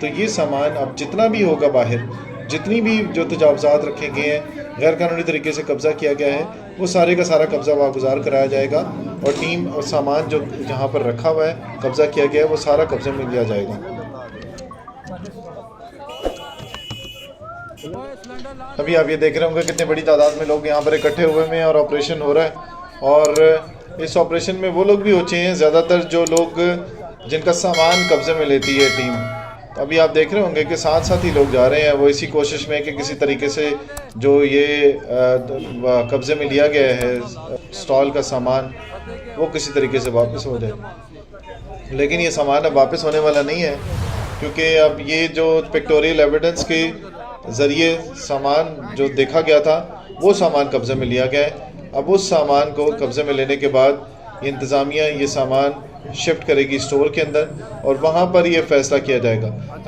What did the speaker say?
तो ये सामान अब जितना भी होगा बाहर, जितनी भी जो तजावज़ात रखे गए हैं, गैर कानूनी तरीके से कब्ज़ा किया गया है, वो सारे का सारा कब्ज़ा वागुजार कराया जाएगा और टीम और सामान जो यहाँ पर रखा हुआ है, कब्ज़ा किया गया है, वो सारा कब्ज़े में लिया जाएगा। अभी आप ये देख रहे होंगे कितने बड़ी तादाद में लोग यहाँ पर इकट्ठे हुए हैं और ऑपरेशन हो रहा है। और इस ऑपरेशन में वो लोग भी होते हैं, ज़्यादातर जो लोग जिनका सामान कब्ज़े में लेती है टीम। तो अभी आप देख रहे होंगे कि साथ साथ ही लोग जा रहे हैं, वो इसी कोशिश में कि किसी तरीके से जो ये कब्ज़े में लिया गया है स्टॉल का सामान, वो किसी तरीके से वापस हो जाए। लेकिन ये सामान अब वापस होने वाला नहीं है, क्योंकि अब ये जो पिक्टोरियल एविडेंस के ज़रिए सामान जो देखा गया था, वो सामान कब्ज़े में लिया गया है। अब उस सामान को कब्ज़े में लेने के बाद इंतज़ामिया ये सामान शिफ्ट करेगी स्टोर के अंदर और वहाँ पर ये फ़ैसला किया जाएगा।